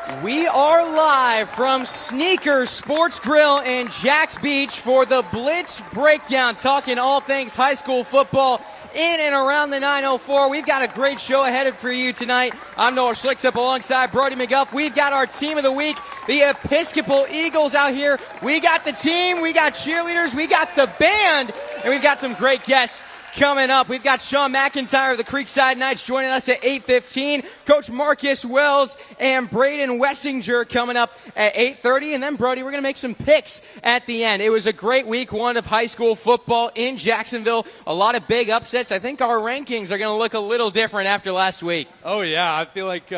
We are live from Sneakers Sports Grille in Jacks Beach for the Blitz Breakdown, talking all things high school football in and around the 904. We've got a great show ahead for you tonight. I'm Noah Schlicksup alongside Brody McGough. We've got our team of the week, the Episcopal Eagles out here. We got the team, we got cheerleaders, we got the band, and we've got some great guests coming up. We've got Sean McIntyre of the Creekside Knights joining us at 8:15. Coach Marcus Wells and Braden Wessinger coming up at 8:30. And then, Brody, we're going to make some picks at the end. It was a great week one of high school football in Jacksonville. A lot of big upsets. I think our rankings are going to look a little different after last week. Oh, yeah. I feel like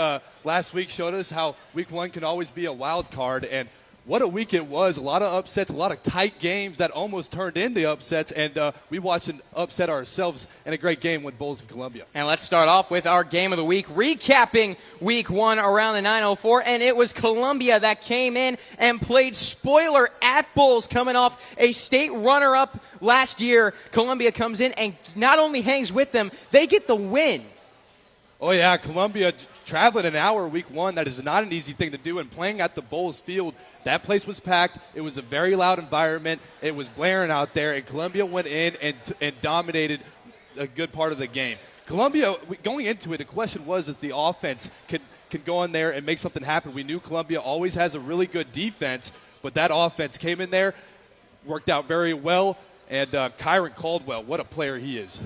last week showed us how week one can always be a wild card. And what a week it was. A lot of upsets, a lot of tight games that almost turned into upsets. And we watched an upset ourselves in a great game with Bolles and Columbia. And let's start off with our game of the week, recapping week one around the 904. And it was Columbia that came in and played spoiler at Bolles, coming off a state runner-up last year. Columbia comes in and not only hangs with them, they get the win. Oh, yeah. Columbia traveling an hour week one. That is not an easy thing to do. And playing at the Bolles field, that place was packed. It was a very loud environment. It was blaring out there, and Columbia went in and dominated a good part of the game. Columbia, going into it, the question was if the offense can go in there and make something happen. We knew Columbia always has a really good defense, but that offense came in there, worked out very well, and Kyron Caldwell, what a player he is.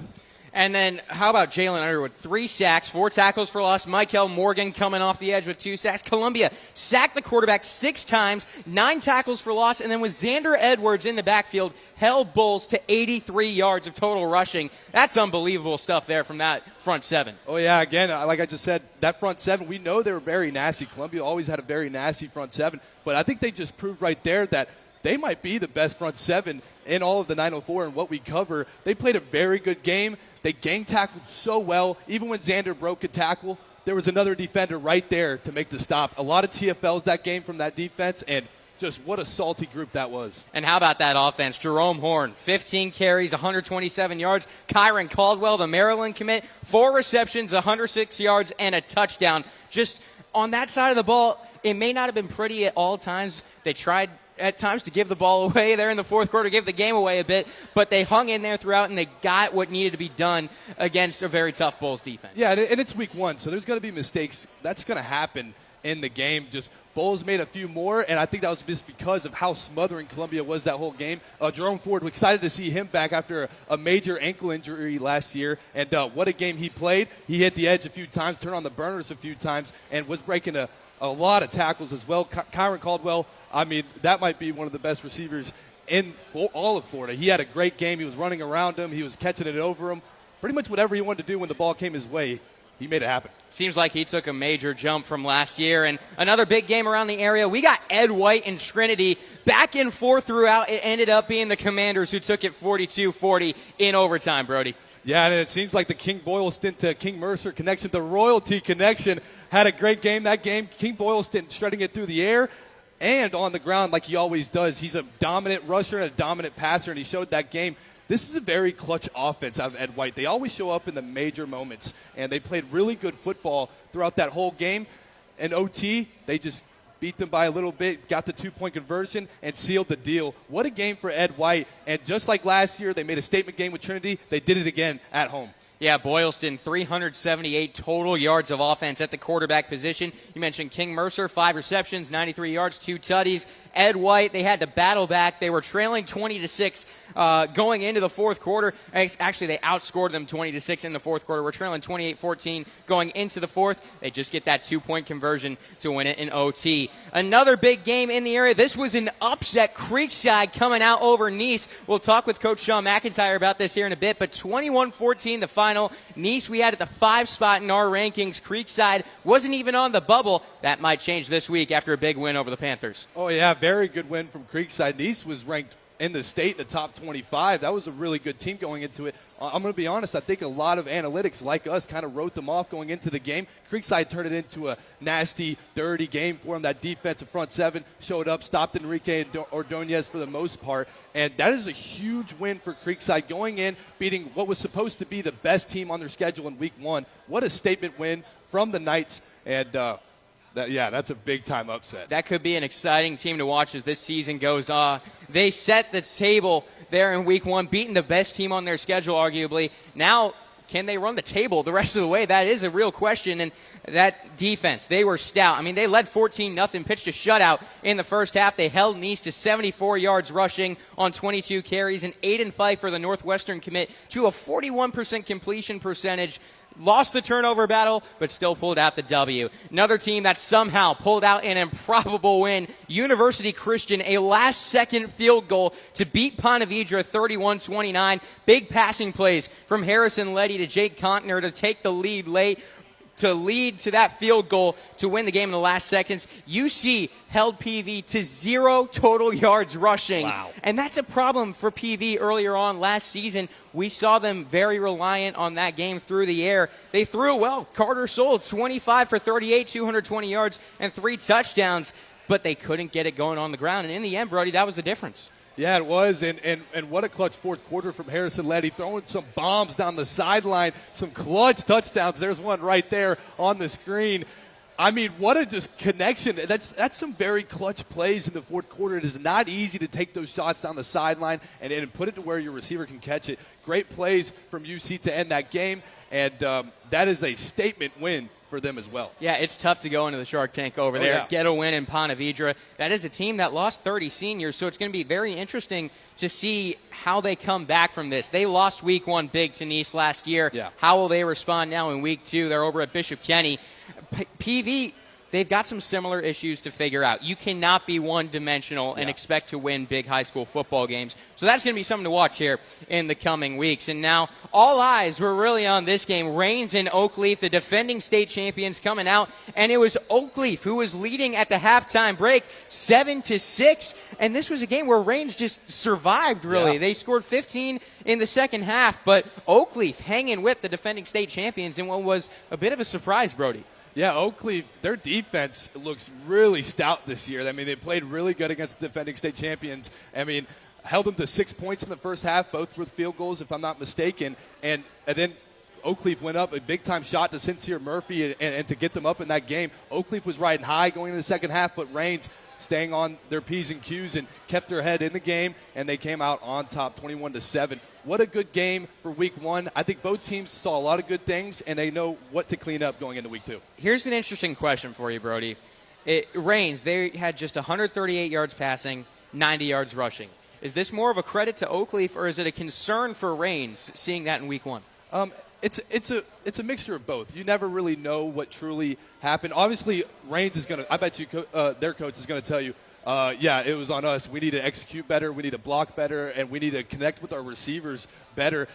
And then how about Jalen Underwood? 3 sacks, 4 tackles for loss. Michael Morgan coming off the edge with 2 sacks. Columbia sacked the quarterback 6 times, 9 tackles for loss, and then with Xander Edwards in the backfield, held Bolles to 83 yards of total rushing. That's unbelievable stuff there from that front 7. Oh, yeah, again, like I just said, that front 7, we know they were very nasty. Columbia always had a very nasty front 7, but I think they just proved right there that they might be the best front 7 in all of the 904 and what we cover. They played a very good game. They gang tackled so well. Even when Xander broke a tackle, there was another defender right there to make the stop. A lot of TFLs that game from that defense, and just what a salty group that was. And how about that offense? Jerome Horn, 15 carries, 127 yards. Kyron Caldwell, the Maryland commit, 4 receptions, 106 yards, and a touchdown. Just on that side of the ball, it may not have been pretty at all times. They tried at times to give the ball away there in the fourth quarter, give the game away a bit, but they hung in there throughout, and they got what needed to be done against a very tough Bolles defense. Yeah, and it's week one, so there's going to be mistakes. That's going to happen in the game. Just Bolles made a few more, and I think that was just because of how smothering Columbia was that whole game. Jerome Ford, we're excited to see him back after a major ankle injury last year, and what a game he played. He hit the edge a few times, turned on the burners a few times, and was breaking a lot of tackles as well. Kyron Caldwell, I mean, that might be one of the best receivers in all of Florida. He had a great game. He was running around him. He was catching it over him. Pretty much whatever he wanted to do when the ball came his way, he made it happen. Seems like he took a major jump from last year. And another big game around the area, we got Ed White and Trinity back and forth throughout. It ended up being the Commanders who took it 42-40 in overtime, Brody. Yeah, and it seems like the King Boylston to King Mercer connection, the royalty connection, had a great game that game. King Boylston shredding it through the air and on the ground like he always does. He's a dominant rusher and a dominant passer, and he showed that game. This is a very clutch offense out of Ed White. They always show up in the major moments, and they played really good football throughout that whole game. In OT, they just beat them by a little bit, got the 2-point conversion, and sealed the deal. What a game for Ed White. And just like last year, they made a statement game with Trinity. They did it again at home. Yeah, Boylston, 378 total yards of offense at the quarterback position. You mentioned King Mercer, 5 receptions, 93 yards, 2 tutties. Ed White, they had to battle back. They were trailing 20-6 going into the fourth quarter. Actually, they outscored them 20-6 in the fourth quarter. We're trailing 28-14 going into the fourth. They just get that 2-point conversion to win it in OT. Another big game in the area. This was an upset. Creekside coming out over Nease. We'll talk with Coach Sean McIntyre about this here in a bit, but 21-14 the final. Nease we had at the 5 spot in our rankings. Creekside wasn't even on the bubble. That might change this week after a big win over the Panthers. Oh, yeah, very good win from Creekside. Nease was ranked in the state in the top 25. That was a really good team going into it. I'm going to be honest, I think a lot of analytics like us kind of wrote them off going into the game. Creekside turned it into a nasty, dirty game for them. That defensive front 7 showed up, stopped Enrique Ordonez for the most part, and that is a huge win for Creekside going in, beating what was supposed to be the best team on their schedule in week 1. What a statement win from the Knights, and That's a big-time upset. That could be an exciting team to watch as this season goes on. They set the table there in week 1, beating the best team on their schedule, arguably. Now, can they run the table the rest of the way? That is a real question. And that defense, they were stout. I mean, they led 14-0, pitched a shutout in the first half. They held Nease to 74 yards rushing on 22 carries. And Aiden Fife for the Northwestern commit to a 41% completion percentage. Lost the turnover battle, but still pulled out the W. Another team that somehow pulled out an improbable win, University Christian, a last-second field goal to beat Ponte Vedra 31-29. Big passing plays from Harrison Leddy to Jake Contner to take the lead late, to lead to that field goal to win the game in the last seconds. UC held PV to 0 total yards rushing. Wow. And that's a problem for PV earlier on last season. We saw them very reliant on that game through the air. They threw well. Carter Sold, 25 for 38, 220 yards, and 3 touchdowns. But they couldn't get it going on the ground. And in the end, Brody, that was the difference. Yeah, it was, and what a clutch fourth quarter from Harrison Leddy, throwing some bombs down the sideline, some clutch touchdowns. There's one right there on the screen. I mean, what a just connection. That's some very clutch plays in the fourth quarter. It is not easy to take those shots down the sideline and put it to where your receiver can catch it. Great plays from UC to end that game, and that is a statement win for them as well. Yeah, it's tough to go into the Shark Tank over there, yeah. Get a win in Ponte Vedra. That is a team that lost 30 seniors, so it's going to be very interesting to see how they come back from this. They lost week 1 big to Nease last year. Yeah. How will they respond now in week 2? They're over at Bishop Kenny. PV, they've got some similar issues to figure out. You cannot be one-dimensional and expect to win big high school football games. So that's going to be something to watch here in the coming weeks. And now all eyes were really on this game. Raines and Oakleaf, the defending state champions, coming out. And it was Oakleaf who was leading at the halftime break 7-6. And this was a game where Raines just survived, really. Yeah. They scored 15 in the second half. But Oakleaf hanging with the defending state champions in what was a bit of a surprise, Brody. Yeah, Oakleaf, their defense looks really stout this year. I mean, they played really good against the defending state champions. I mean, held them to 6 points in the first half, both with field goals, if I'm not mistaken. And then Oakleaf went up a big-time shot to Sincere Murphy and to get them up in that game. Oakleaf was riding high going into the second half, but Raines staying on their P's and Q's and kept their head in the game, and they came out on top 21-7. What a good game for week 1. I think both teams saw a lot of good things, and they know what to clean up going into week 2. Here's an interesting question for you, Brody. Raines, they had just 138 yards passing, 90 yards rushing. Is this more of a credit to Oakleaf, or is it a concern for Raines seeing that in week 1? It's a mixture of both. You never really know what truly happened. Obviously, Raines is going to – I bet you their coach is going to tell you, it was on us. We need to execute better. We need to block better, and we need to connect with our receivers better.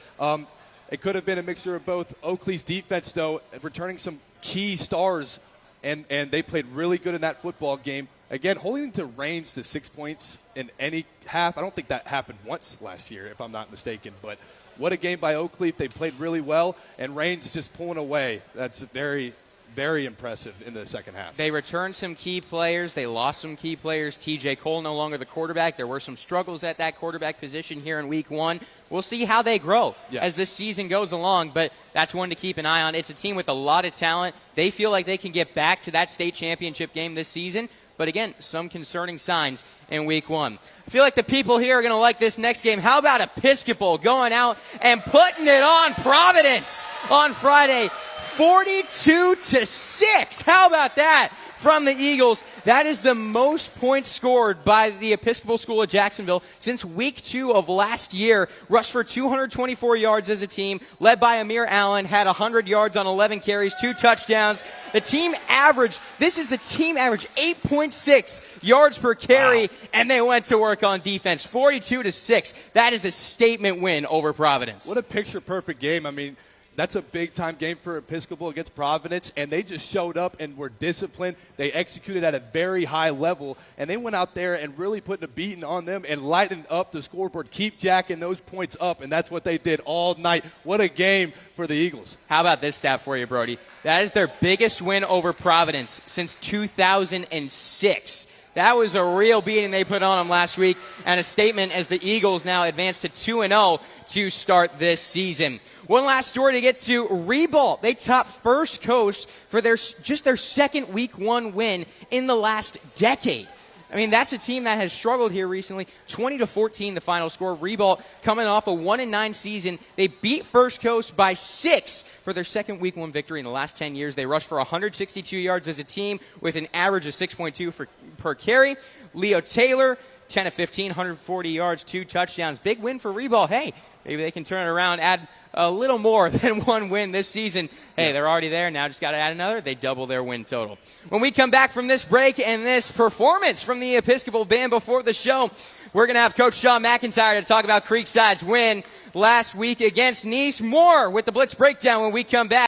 It could have been a mixture of both. Oakleaf's defense, though, returning some key stars, and they played really good in that football game. Again, holding to Raines to 6 points in any half. I don't think that happened once last year, if I'm not mistaken. But what a game by Oakleaf. They played really well, and Raines just pulling away. That's very, very impressive in the second half. They returned some key players. They lost some key players. TJ Cole no longer the quarterback. There were some struggles at that quarterback position here in week 1. We'll see how they grow as this season goes along, but that's one to keep an eye on. It's a team with a lot of talent. They feel like they can get back to that state championship game this season. But again, some concerning signs in week 1. I feel like the people here are going to like this next game. How about Episcopal going out and putting it on Providence on Friday, 42-6. How about that from the Eagles? That is the most points scored by the Episcopal School of Jacksonville since week 2 of last year. Rushed for 224 yards as a team, led by Amir Allen, had 100 yards on 11 carries, 2 touchdowns. The team average, this is the team average, 8.6 yards per carry, and they went to work on defense, 42-6. That is a statement win over Providence. What a picture-perfect game. I mean, that's a big-time game for Episcopal against Providence, and they just showed up and were disciplined. They executed at a very high level, and they went out there and really put a beating on them and lightened up the scoreboard, keep jacking those points up, and that's what they did all night. What a game for the Eagles. How about this stat for you, Brody? That is their biggest win over Providence since 2006. That was a real beating they put on them last week, and a statement as the Eagles now advance to 2-0 to start this season. One last story to get to. Ribault, they topped First Coast for their second Week 1 win in the last decade. I mean, that's a team that has struggled here recently. 20-14 the final score. Ribault coming off a 1-9 season. They beat First Coast by 6 for their second Week 1 victory in the last 10 years. They rushed for 162 yards as a team with an average of 6.2 per carry. Leo Taylor, 10-15, 140 yards, 2 touchdowns. Big win for Ribault. Hey, maybe they can turn it around, add a little more than one win this season. Hey, they're already there. Now just got to add another. They double their win total. When we come back from this break and this performance from the Episcopal band before the show, we're going to have Coach Sean McIntyre to talk about Creekside's win last week against Nease. More with the Blitz Breakdown when we come back.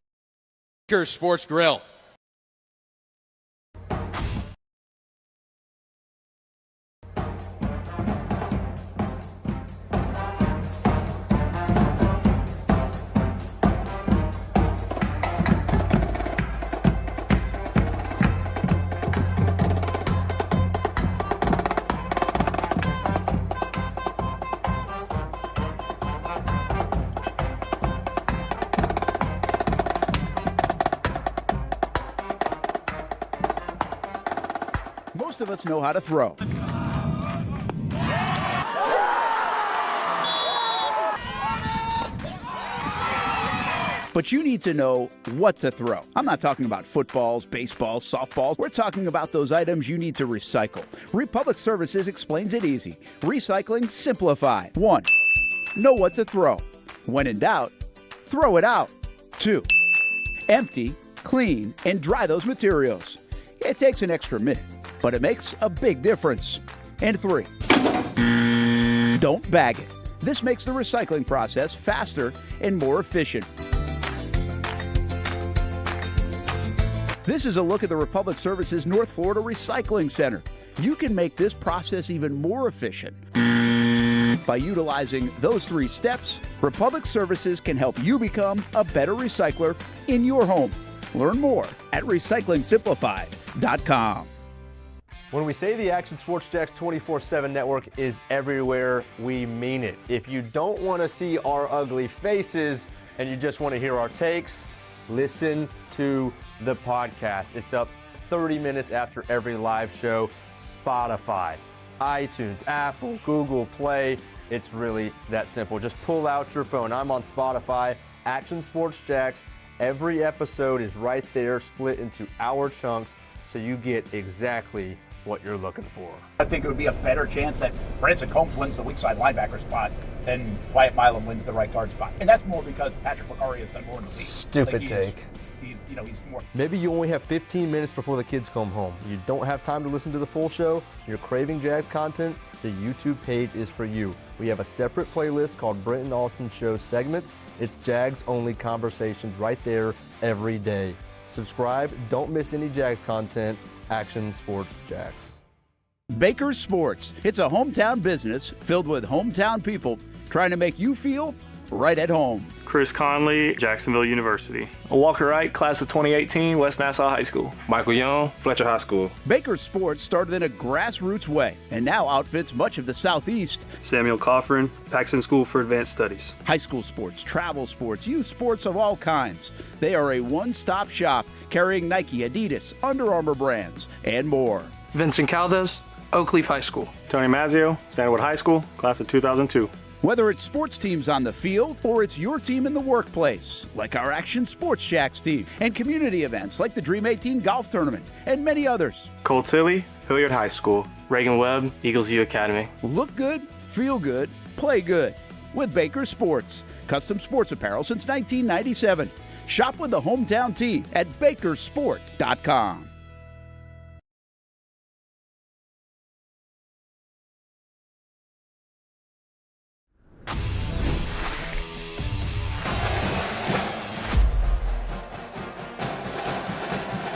Sneakers Sports Grille. Most of us know how to throw. But you need to know what to throw. I'm not talking about footballs, baseballs, softballs. We're talking about those items you need to recycle. Republic Services explains it easy. Recycling simplified. 1. Know what to throw. When in doubt, throw it out. 2. Empty, clean, and dry those materials. It takes an extra minute, but it makes a big difference. And 3. Don't bag it. This makes the recycling process faster and more efficient. This is a look at the Republic Services North Florida Recycling Center. You can make this process even more efficient. By utilizing those 3 steps, Republic Services can help you become a better recycler in your home. Learn more at recyclingsimplified.com. When we say the Action Sports Jacks 24/7 network is everywhere, we mean it. If you don't want to see our ugly faces and you just want to hear our takes, listen to the podcast. It's up 30 minutes after every live show. Spotify, iTunes, Apple, Google Play. It's really that simple. Just pull out your phone. I'm on Spotify, Action Sports Jacks. Every episode is right there, split into hour chunks, so you get exactly what you're looking for. I think it would be a better chance that Branson Combs wins the weak side linebacker spot than Wyatt Milam wins the right guard spot. And that's more because Patrick McCurry has done more in the season. Stupid take. He's more. Maybe you only have 15 minutes before the kids come home. You don't have time to listen to the full show. You're craving Jags content. The YouTube page is for you. We have a separate playlist called Brenton Austin Show Segments. It's Jags only conversations right there every day. Subscribe. Don't miss any Jags content. Action Sports Jags. Baker's Sports. It's a hometown business filled with hometown people trying to make you feel right at home. Chris Conley, Jacksonville University. Walker Wright, class of 2018, West Nassau High School. Michael Young, Fletcher High School. Baker's Sports started in a grassroots way and now outfits much of the Southeast. Samuel Coffrin, Paxton School for Advanced Studies. High school sports, travel sports, youth sports of all kinds. They are a one-stop shop carrying Nike, Adidas, Under Armour brands, and more. Vincent Caldes, Oakleaf High School. Tony Mazzio, Sandwood High School, class of 2002. Whether it's sports teams on the field or it's your team in the workplace, like our Action Sports Jacks team, and community events like the Dream 18 Golf Tournament, and many others. Colt Tilly, Hilliard High School. Reagan Webb, Eagles View Academy. Look good, feel good, play good with Baker Sports. Custom sports apparel since 1997. Shop with the hometown team at bakersport.com.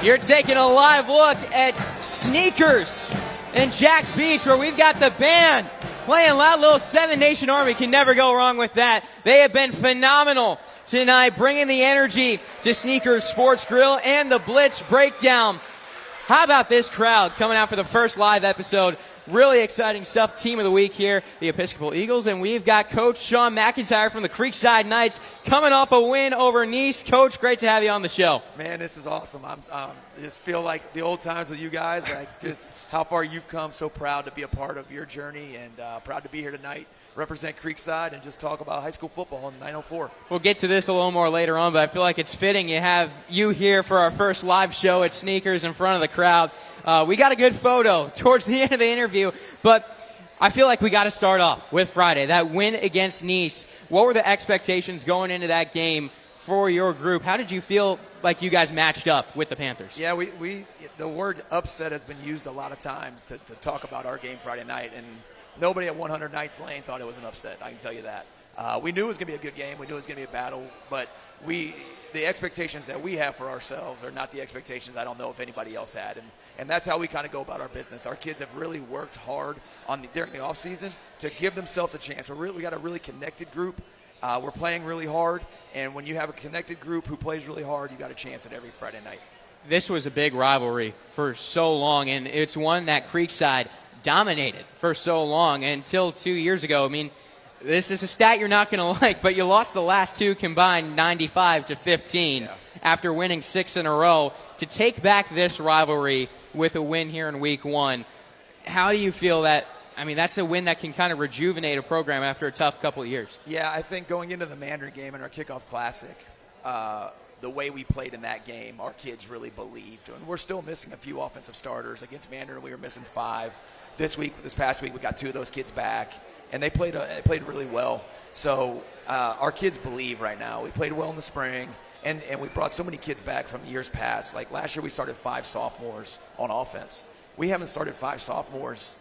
You're taking a live look at Sneakers in Jacks Beach, where we've got the band playing loud. Little Seven Nation Army, can never go wrong with that. They have been phenomenal tonight, bringing the energy to Sneakers Sports Grille and the Blitz Breakdown. How about this crowd coming out for the first live episode? Really exciting stuff. Team of the week here, the Episcopal Eagles, and we've got Coach Sean McIntyre from the Creekside Knights coming off a win over Nease. Coach, great to have you on the show. Man, this is awesome. I just feel like the old times with you guys, like just how far you've come. So proud to be a part of your journey, and proud to be here tonight, represent Creekside, and just talk about high school football in 904. We'll get to this a little more later on, but I feel like it's fitting you have you here for our first live show at Sneakers in front of the crowd. We got a good photo towards the end of the interview, but I feel like we got to start off with Friday, that win against Nease. What were the expectations going into that game for your group? How did you feel like you guys matched up with the Panthers? Yeah, the word upset has been used a lot of times to talk about our game Friday night, and nobody at 100 Knights Lane thought it was an upset. I can tell you that. We knew it was going to be a good game. We knew it was going to be a battle, but the expectations that we have for ourselves are not the expectations I don't know if anybody else had, and that's how we kind of go about our business. Our kids have really worked hard during the off season to give themselves a chance. We got a really connected group. We're playing really hard, and when you have a connected group who plays really hard, you got a chance at every Friday night. This was a big rivalry for so long, and it's one that Creekside dominated for so long until 2 years ago. I mean, this is a stat you're not going to like, but you lost the last two combined 95-15 after winning 6 in a row. To take back this rivalry with a win here in week 1, how do you feel that? I mean, that's a win that can kind of rejuvenate a program after a tough couple of years. Yeah, I think going into the Mandarin game and our kickoff classic, the way we played in that game, our kids really believed. And we're still missing a few offensive starters. Against Mandarin, we were missing 5. This past week, we got 2 of those kids back, and they played really well. So our kids believe right now. We played well in the spring, and we brought so many kids back from the years past. Like last year, we started 5 sophomores on offense. We haven't started 5 sophomores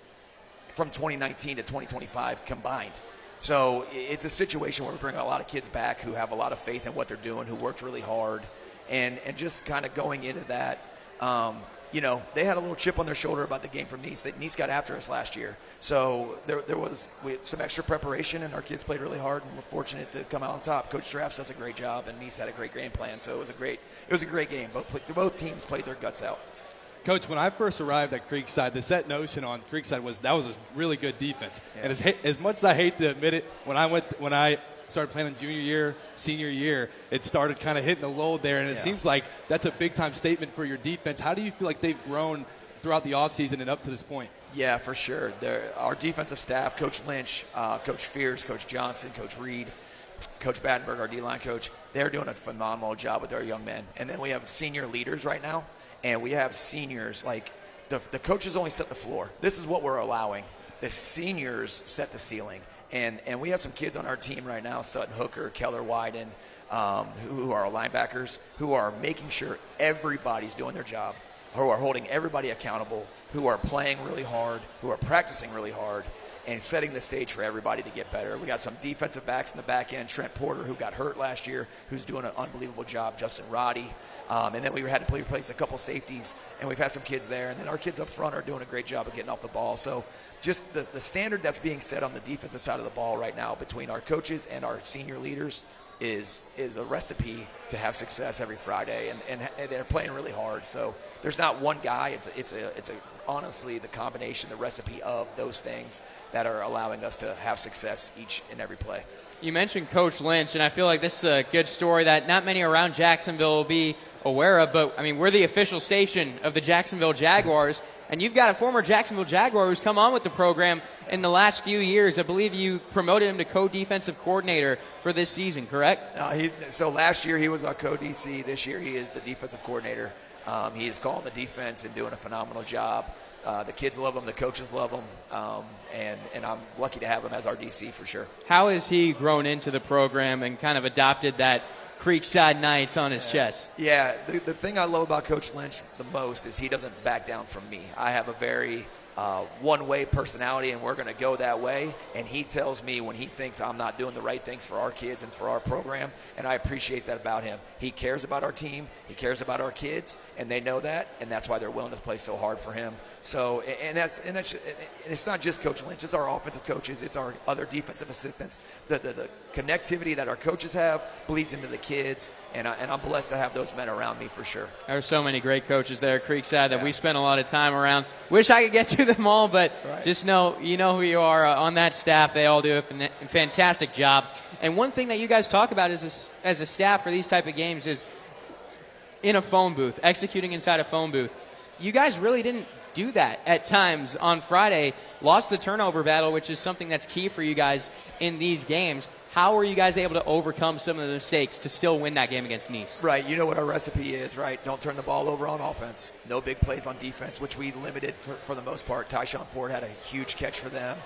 from 2019 to 2025 combined. So it's a situation where we're bringing a lot of kids back who have a lot of faith in what they're doing, who worked really hard, and just kind of going into that, they had a little chip on their shoulder about the game from Nease. Nease got after us last year. So there was some extra preparation, and our kids played really hard, and we're fortunate to come out on top. Coach Drafts does a great job, and Nease had a great game plan. So it was a great game. Both teams played their guts out. Coach, when I first arrived at Creekside, the set notion on Creekside was that was a really good defense. Yeah. And as much as I hate to admit it, when I started playing in junior year, senior year, it started kind of hitting a low there, and it seems like that's a big-time statement for your defense. How do you feel like they've grown throughout the offseason and up to this point? Yeah, for sure. Our defensive staff, Coach Lynch, Coach Fears, Coach Johnson, Coach Reed, Coach Battenberg, our D-line coach, they're doing a phenomenal job with our young men. And then we have senior leaders right now. And we have seniors, like the coaches only set the floor. This is what we're allowing. The seniors set the ceiling. And we have some kids on our team right now, Sutton Hooker, Keller Wyden, who are our linebackers, who are making sure everybody's doing their job, who are holding everybody accountable, who are playing really hard, who are practicing really hard, and setting the stage for everybody to get better. We got some defensive backs in the back end, Trent Porter, who got hurt last year, who's doing an unbelievable job, Justin Roddy. And then we had to replace a couple safeties, and we've had some kids there. And then our kids up front are doing a great job of getting off the ball. So just the standard that's being set on the defensive side of the ball right now between our coaches and our senior leaders is a recipe to have success every Friday. And they're playing really hard. So there's not one guy. It's honestly the combination, the recipe of those things that are allowing us to have success each and every play. You mentioned Coach Lynch, and I feel like this is a good story that not many around Jacksonville will be aware of, but I mean, we're the official station of the Jacksonville Jaguars, and you've got a former Jacksonville Jaguar who's come on with the program in the last few years. I believe you promoted him to co-defensive coordinator for this season, correct? So last year he was our co-DC. This year he is the defensive coordinator. He is calling the defense and doing a phenomenal job. The kids love him, the coaches love him, and I'm lucky to have him as our DC for sure. How has he grown into the program and kind of adopted that Creekside Knights on his chest? Yeah, the thing I love about Coach Lynch the most is he doesn't back down from me. I have a very one-way personality, and we're going to go that way. And he tells me when he thinks I'm not doing the right things for our kids and for our program, and I appreciate that about him. He cares about our team, he cares about our kids, and they know that, and that's why they're willing to play so hard for him. So, and it's not just Coach Lynch, it's our offensive coaches, it's our other defensive assistants. The connectivity that our coaches have bleeds into the kids, and I'm blessed to have those men around me for sure. There are so many great coaches there at Creekside that we spent a lot of time around. Wish I could get to them all, but just know you know who you are on that staff. They all do a fantastic job. And one thing that you guys talk about is as a staff for these type of games is in a phone booth, executing inside a phone booth. You guys really didn't do that at times on Friday. Lost the turnover battle, which is something that's key for you guys in these games. How were you guys able to overcome some of the mistakes to still win that game against Nease? Right. You know what our recipe is, right? Don't turn the ball over on offense. No big plays on defense, which we limited for the most part. Tyshawn Ford had a huge catch for them.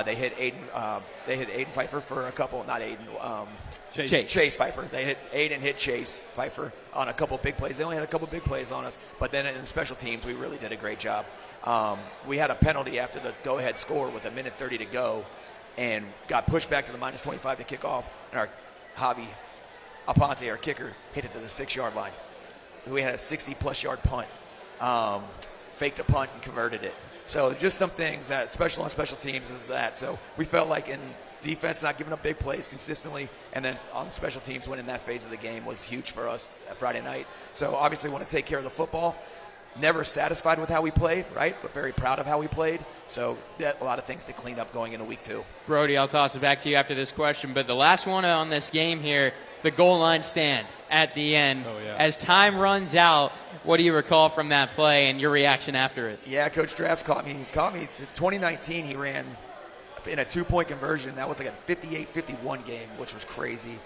They hit Aiden Pfeiffer for a couple, not Aiden, Chase Pfeiffer. They hit Aiden, hit Chase Pfeiffer on a couple big plays. They only had a couple big plays on us, but then in special teams, we really did a great job. We had a penalty after the go-ahead score with 1:30 to go, and got pushed back to the -25 to kick off, and our Javi Aponte, our kicker, hit it to the 6-yard line. We had a 60-plus yard punt, faked a punt and converted it. So just some things that special on special teams is that. So we felt like in defense, not giving up big plays consistently, and then on special teams winning that phase of the game was huge for us Friday night. So obviously want to take care of the football. Never satisfied with how we played, right? But very proud of how we played. So a lot of things to clean up going into week 2. Brody, I'll toss it back to you after this question. But the last one on this game here, the goal line stand at the end. Oh, yeah. As time runs out, what do you recall from that play and your reaction after it? Yeah, Coach Drafts caught me. He caught me. 2019, he ran in a 2-point conversion. That was like a 58-51 game, which was crazy.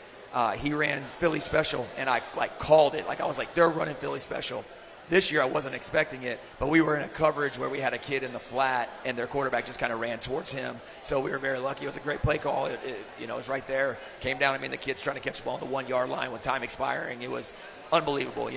He ran Philly special, and I called it. I was like, they're running Philly special. This year I wasn't expecting it, but we were in a coverage where we had a kid in the flat, and their quarterback just kind of ran towards him. So we were very lucky. It was a great play call. It was right there. Came down. The kid's trying to catch the ball on the 1-yard line with time expiring. It was unbelievable.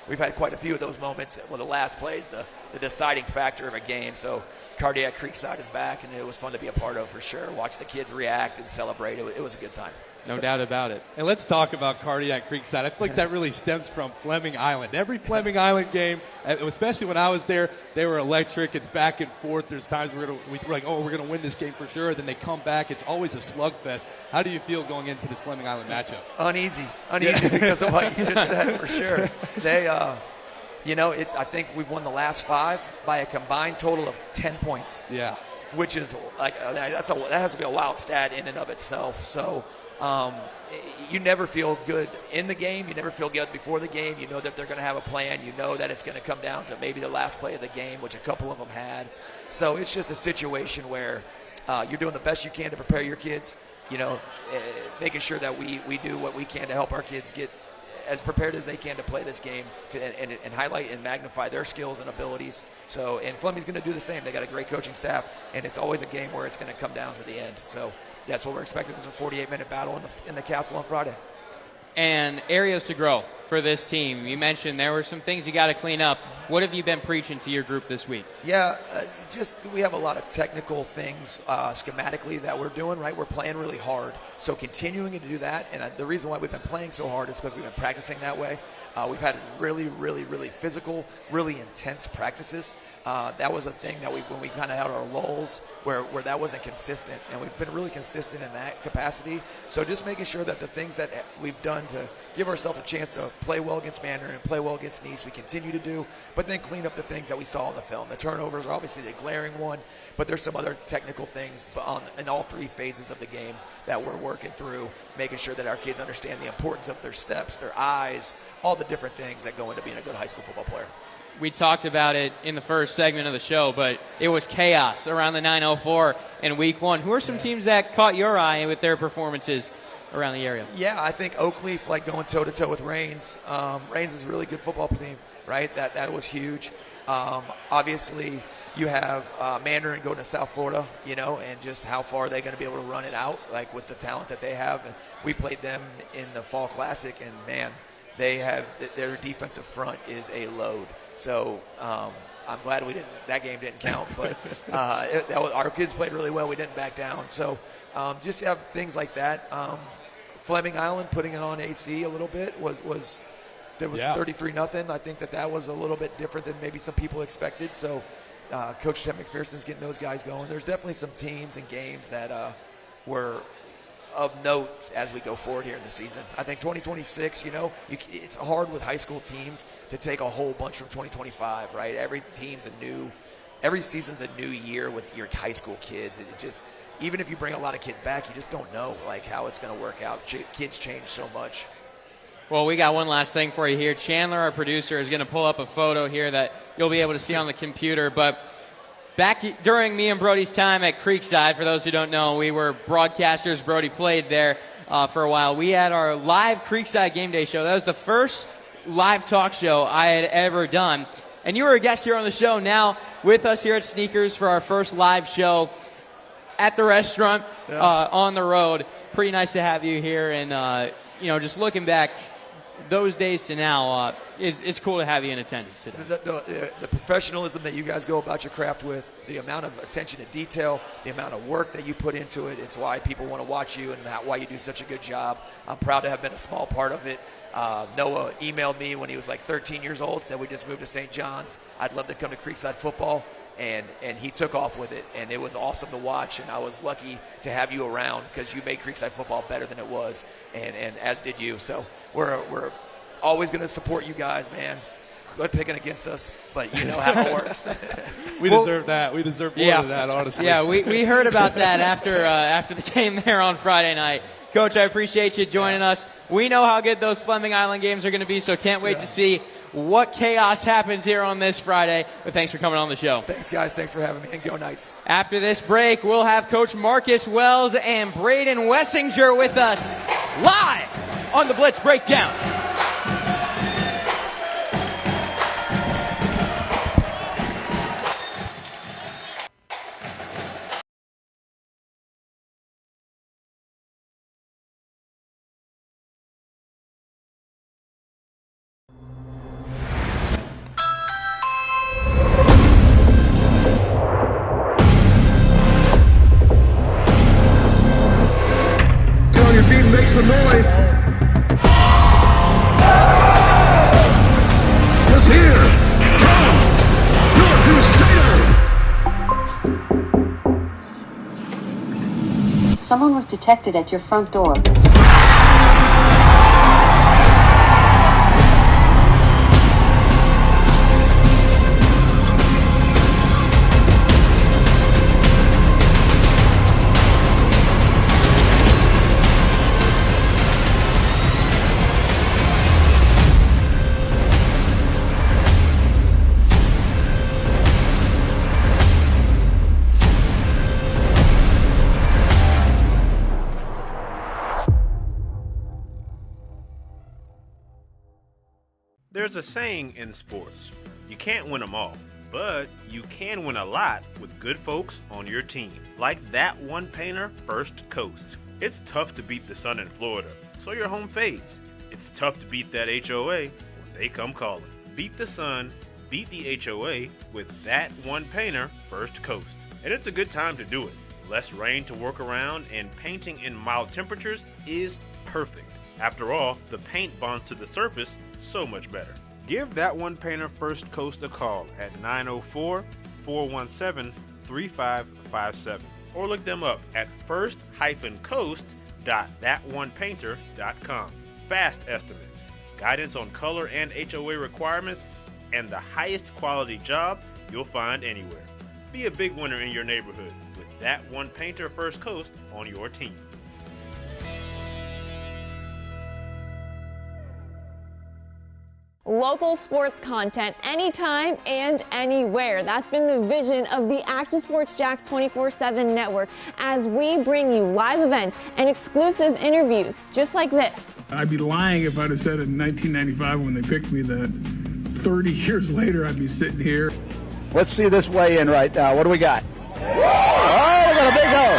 We've had quite a few of those moments. Well, the last play is the deciding factor of a game. So Cardiac Creekside is back, and it was fun to be a part of for sure. Watch the kids react and celebrate. It was a good time. No doubt about it. And let's talk about Cardiac Creekside. I feel like that really stems from Fleming Island. Every Fleming Island game, especially when I was there, they were electric. It's back and forth. There's times we're like, oh, we're going to win this game for sure. Then they come back. It's always a slugfest. How do you feel going into this Fleming Island matchup? Uneasy because of what you just said, for sure. They, I think we've won the last 5 by a combined total of 10 points. Yeah. Which is that has to be a wild stat in and of itself. So. You never feel good in the game. You never feel good before the game. You know that they're going to have a plan. You know that it's going to come down to maybe the last play of the game, which a couple of them had. So it's just a situation where you're doing the best you can to prepare your kids, making sure that we do what we can to help our kids get as prepared as they can to play this game and highlight and magnify their skills and abilities. So, and Fleming's going to do the same. They got a great coaching staff, and it's always a game where it's going to come down to the end. So that's what we're expecting. It's a 48-minute battle in the castle on Friday. And areas to grow for this team. You mentioned there were some things you got to clean up. What have you been preaching to your group this week? Yeah, we have a lot of technical things schematically that we're doing, right? We're playing really hard. So continuing to do that, and the reason why we've been playing so hard is because we've been practicing that way. We've had really, really, really physical, really intense practices. That was a thing that when we kind of had our lulls where that wasn't consistent, and we've been really consistent in that capacity. So just making sure that the things that we've done to give ourselves a chance to play well against Mandarin and play well against Nease, we continue to do, but then clean up the things that we saw in the film. The turnovers are obviously the glaring one, but there's some other technical things in all 3 phases of the game that we're working through, making sure that our kids understand the importance of their steps, their eyes, all the different things that go into being a good high school football player. We talked about it in the first segment of the show, but it was chaos around the 904 in week 1. Who are some teams that caught your eye with their performances around the area? Yeah, I think Oakleaf, going toe-to-toe with Rains. Rains is a really good football team, right? That was huge. Obviously, you have Mandarin going to South Florida, and just how far are they going to be able to run it out, with the talent that they have. And we played them in the Fall Classic, and, man, they have their defensive front is a load. So I'm glad that game didn't count, but our kids played really well. We didn't back down. So just have things like that. Fleming Island putting it on AC a little bit was 33-0. I think that was a little bit different than maybe some people expected. So Coach Tim McPherson's getting those guys going. There's definitely some teams and games that were of note as we go forward here in the season. I think 2026, it's hard with high school teams to take a whole bunch from 2025, right? Every season's a new year with your high school kids. It just, even if you bring a lot of kids back, you just don't know like how it's going to work out. Kids change so much. Well, we got one last thing for you here. Chandler, our producer, is going to pull up a photo here that you'll be able to see on the computer. But back during me and Brody's time at Creekside, for those who don't know, we were broadcasters. Brody played there for a while. We had our live Creekside game day show. That was the first live talk show I had ever done. And you were a guest here on the show, now with us here at Sneakers for our first live show at the restaurant on the road. Pretty nice to have you here. And, just looking back those days to now, it's cool to have you in attendance today. The professionalism that you guys go about your craft with, the amount of attention to detail, the amount of work that you put into it, it's why people want to watch you and why you do such a good job. I'm proud to have been a small part of it. Noah emailed me when he was like 13 years old, said we just moved to St. John's. I'd love to come to Creekside football. And he took off with it, and it was awesome to watch, and I was lucky to have you around because you made Creekside football better than it was, and as did you. So we're always going to support you guys, man. Good picking against us, but you know how it works. We deserve that. We deserve more than that, honestly. Yeah, we heard about that after the game there on Friday night. Coach, I appreciate you joining us. We know how good those Fleming Island games are going to be, so can't wait to see what chaos happens here on this Friday. But thanks for coming on the show. Thanks, guys. Thanks for having me, and go Knights. After this break, we'll have Coach Marcus Wells and Braden Wessinger with us live on the Blitz Breakdown. Make some noise. Cause here comes your Crusader. Someone was detected at your front door. There's a saying in sports, you can't win them all, but you can win a lot with good folks on your team. Like that one painter, First Coast. It's tough to beat the sun in Florida, so your home fades. It's tough to beat that HOA when they come calling. Beat the sun, beat the HOA with that one painter, First Coast. And it's a good time to do it. Less rain to work around, and painting in mild temperatures is perfect. After all, the paint bonds to the surface so much better. Give that one painter First Coast a call at 904-417-3557 or look them up at first-coast.thatonepainter.com. Fast estimate, guidance on color and HOA requirements, and the highest quality job you'll find anywhere. Be a big winner in your neighborhood with that one painter First Coast on your team. Local sports content anytime and anywhere. That's been the vision of the Action Sports Jax 24/7 network as we bring you live events and exclusive interviews just like this. I'd be lying if I'd have said in 1995 when they picked me that 30 years later I'd be sitting here. Let's see this weigh in right now. What do we got? Oh, we got a big hole.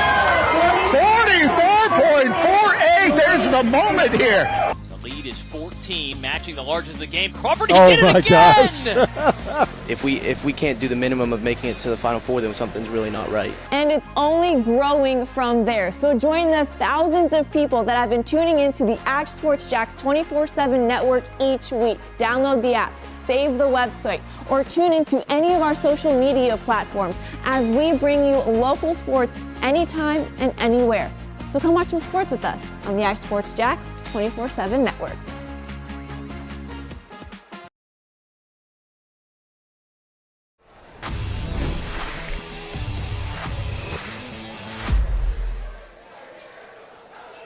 44.48. There's the moment here. lead is 14, matching the largest of the game. Crawford, he Oh did it my again! gosh. If we can't do the minimum of making it to the Final Four, then something's really not right. And it's only growing from there. So join the thousands of people that have been tuning into the Action Sports Jacks 24/7 network each week. Download the apps, save the website, or tune into any of our social media platforms as we bring you local sports anytime and anywhere. So come watch some sports with us on the Action Sports Jacks 24/7 network.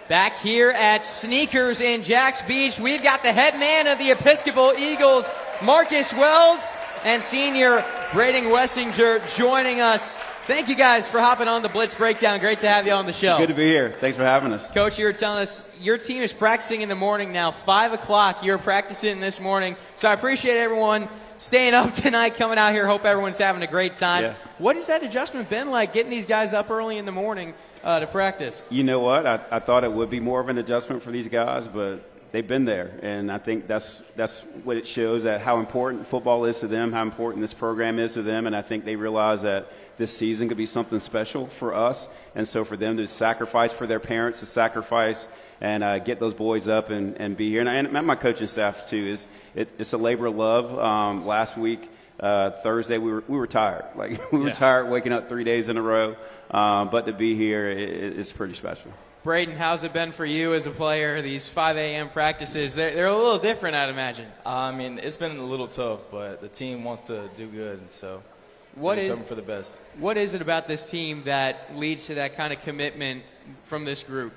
Back here at Sneakers in Jacks Beach, we've got the head man of the Episcopal Eagles, Marcus Wells, and senior Braden Wessinger joining us. Thank you guys for hopping on the Blitz Breakdown. Great to have you on the show. Good to be here. Thanks for having us. Coach, you were telling us your team is practicing in the morning now, 5 o'clock. You're practicing this morning. So I appreciate everyone staying up tonight, coming out here. Hope everyone's having a great time. Yeah. What has that adjustment been like, getting these guys up early in the morning to practice? You know what? I thought it would be more of an adjustment for these guys, but they've been there, and I think that's what it shows, that how important football is to them, how important this program is to them, and I think they realize that this season could be something special for us, and so for them to sacrifice for their parents, to sacrifice and get those boys up and be here. And my coaching staff, too, it's a labor of love. Last week, Thursday, we were tired. We were tired waking up 3 days in a row, but to be here, it's pretty special. Braden, how's it been for you as a player, these 5 a.m. practices? They're a little different, I'd imagine. I mean, it's been a little tough, but the team wants to do good, so we're hoping for the best. What is it about this team that leads to that kind of commitment from this group?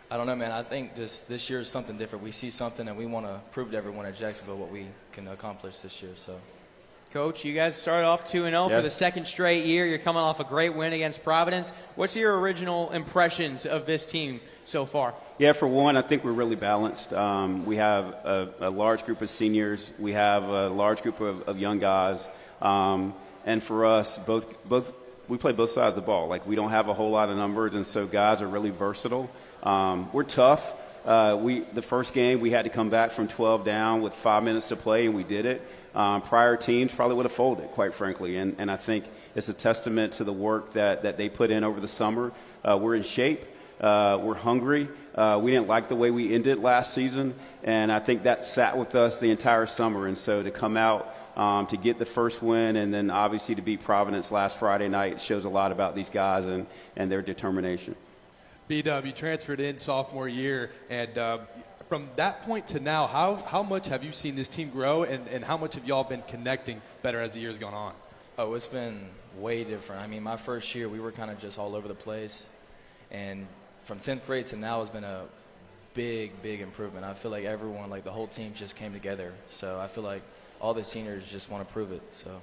I don't know, man. I think just this year is something different. We see something, and we want to prove to everyone at Jacksonville what we can accomplish this year. So, Coach, you guys started off 2-0 for the second straight year. You're coming off a great win against Providence. What's your original impressions of this team so far? Yeah, for one, I think we're really balanced. We have a large group of seniors. We have a large group of young guys. And for us, we play both sides of the ball. We don't have a whole lot of numbers, and so guys are really versatile. We're tough. The first game, we had to come back from 12 down with 5 minutes to play, and we did it. Prior teams probably would have folded, quite frankly, and I think it's a testament to the work that they put in over the summer. We're in shape. We're hungry. We didn't like the way we ended last season, and I think that sat with us the entire summer. And so to come out to get the first win and then obviously to beat Providence last Friday night shows a lot about these guys and their determination. B-Dub, you transferred in sophomore year, and from that point to now, how much have you seen this team grow, and how much have y'all been connecting better as the year's gone on? Oh, it's been way different. I mean, my first year, we were kind of just all over the place, and from 10th grade to now has been a big improvement. I feel like everyone, the whole team just came together, so I feel like all the seniors just want to prove it. So,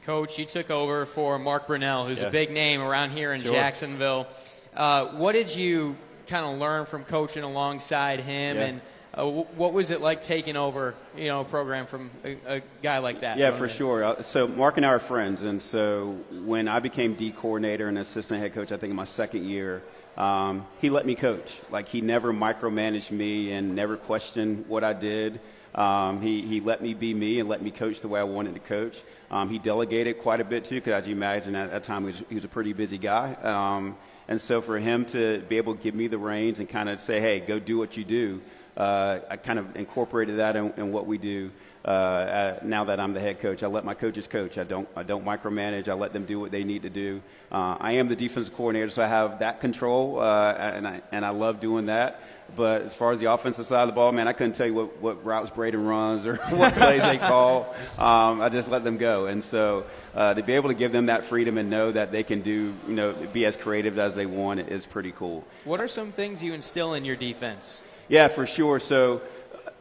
Coach, you took over for Mark Brunell, who's a big name around here in Jacksonville. What did you kind of learn from coaching alongside him, and what was it like taking over, a program from a guy like that? Yeah, for sure. So Mark and I are friends, and so when I became D coordinator and assistant head coach, I think in my second year, he let me coach. He never micromanaged me and never questioned what I did. He let me be me and let me coach the way I wanted to coach. He delegated quite a bit too, because as you imagine, at that time he was a pretty busy guy. And so for him to be able to give me the reins and kind of say, hey, go do what you do, I kind of incorporated that in what we do. Now that I'm the head coach, I let my coaches coach. I don't micromanage. I let them do what they need to do. I am the defensive coordinator, so I have that control, and I love doing that. But as far as the offensive side of the ball, man, I couldn't tell you what routes Braden runs or what plays they call. I just let them go. And so to be able to give them that freedom and know that they can do, be as creative as they want is pretty cool. What are some things you instill in your defense? Yeah, for sure. So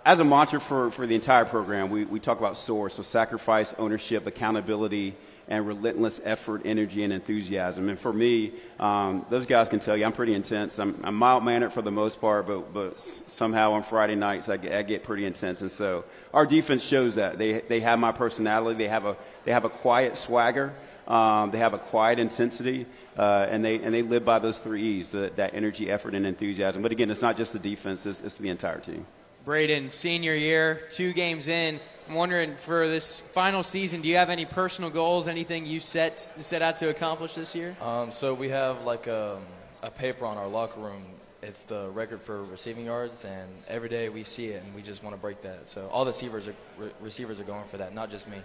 as a mantra for the entire program, we talk about SOAR, so sacrifice, ownership, accountability, and relentless effort, energy, and enthusiasm. And for me, those guys can tell you I'm pretty intense. I'm mild-mannered for the most part, but somehow on Friday nights I get pretty intense. And so our defense shows that. They have my personality. They have a quiet swagger. They have a quiet intensity, and they live by those 3 E's, that energy, effort, and enthusiasm. But again, it's not just the defense; it's the entire team. Braden, senior year, 2 games in. I'm wondering, for this final season, do you have any personal goals, anything you set out to accomplish this year? So we have like a paper on our locker room. It's the record for receiving yards, and every day we see it, and we just want to break that. So all the receivers are going for that, not just me.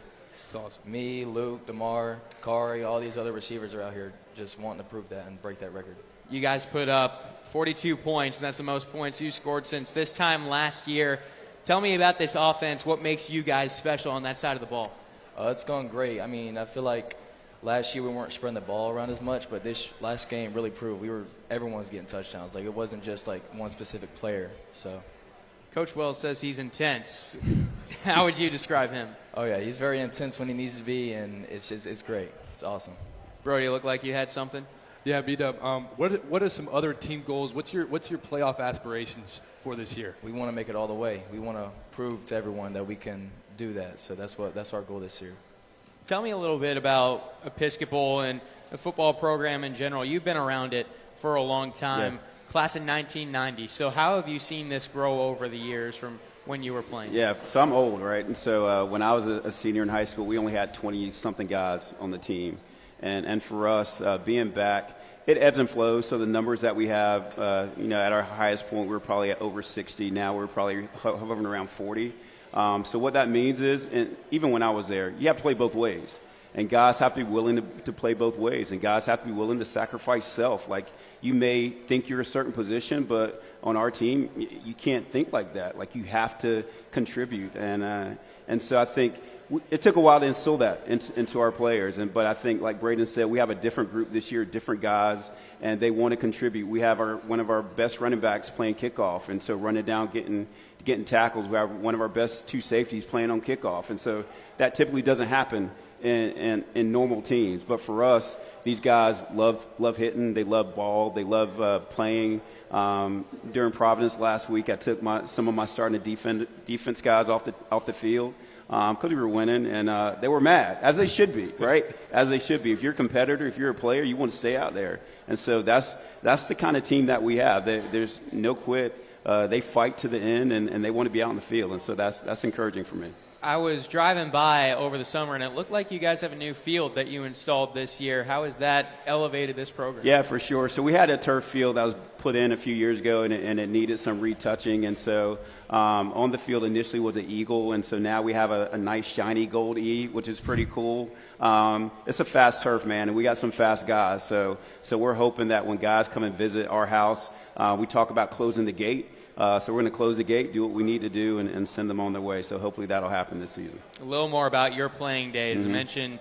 It's awesome. Me, Luke, DeMar, Kari, all these other receivers are out here just wanting to prove that and break that record. You guys put up 42 points, and that's the most points you scored since this time last year. Tell me about this offense. What makes you guys special on that side of the ball? It's going great. I mean, I feel like last year we weren't spreading the ball around as much, but this last game really proved everyone's getting touchdowns. Like, it wasn't just like one specific player. So, Coach Wells says he's intense. How would you describe him? Oh yeah, he's very intense when he needs to be, and it's great. It's awesome. Brody, you look like you had something. Yeah, B-Dub. What are some other team goals? What's your playoff aspirations for this year? We want to make it all the way. We want to prove to everyone that we can do that. So that's our goal this year. Tell me a little bit about Episcopal and the football program in general. You've been around it for a long time. Yeah. Class in 1990. So how have you seen this grow over the years from when you were playing? Yeah, so I'm old, right? And so when I was a senior in high school, we only had 20-something guys on the team. And for us, being back, it ebbs and flows. So the numbers that we have, at our highest point, we were probably at over 60. Now we're probably hovering around 40. So what that means is, and even when I was there, you have to play both ways. And guys have to be willing to play both ways. And guys have to be willing to sacrifice self. Like, you may think you're a certain position, but on our team, you can't think like that. Like, you have to contribute. And so I think it took a while to instill that into our players. But I think, like Braden said, we have a different group this year, different guys, and they want to contribute. We have one of our best running backs playing kickoff, and so running down, getting tackles. We have one of our best 2 safeties playing on kickoff. And so that typically doesn't happen in normal teams. But for us, these guys love hitting. They love ball. They love playing. During Providence last week, I took some of my starting defense guys off the field because we were winning, and they were mad, as they should be, right? As they should be. If you're a competitor, if you're a player, you want to stay out there. And so that's the kind of team that we have. There's no quit. They fight to the end, and they want to be out in the field. And so that's encouraging for me. I was driving by over the summer, and it looked like you guys have a new field that you installed this year. How has that elevated this program? Yeah, for sure. So we had a turf field that was put in a few years ago, and it needed some retouching. And so on the field initially was an eagle, and so now we have a nice shiny gold E, which is pretty cool. It's a fast turf, man, and we got some fast guys. So we're hoping that when guys come and visit our house, we talk about closing the gate. So we're going to close the gate, do what we need to do, and send them on their way. So hopefully that'll happen this season. A little more about your playing days. I mentioned